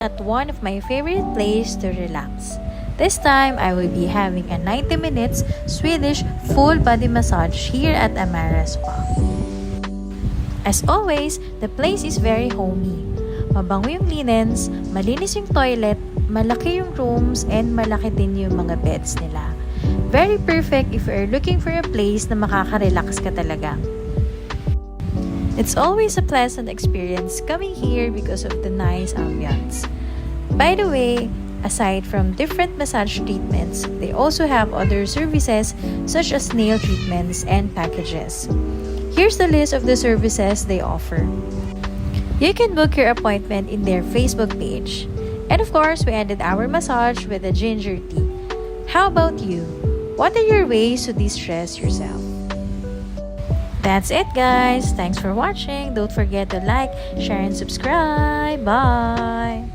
at one of my favorite places to relax. This time, I will be having a 90 minutes Swedish full body massage here at Amara Spa. As always, the place is very homey. Mabango yung linens, malinis yung toilet, malaki yung rooms, and malaki din yung mga beds nila. Very perfect if you're looking for a place na makaka-relax ka talaga. It's always a pleasant experience coming here because of the nice ambience. By the way, aside from different massage treatments, they also have other services such as nail treatments and packages. Here's the list of the services they offer. You can book your appointment in their Facebook page. And of course, we ended our massage with a ginger tea. How about you? What are your ways to de-stress yourself? That's it, guys. Thanks for watching. Don't forget to like, share, and subscribe. Bye!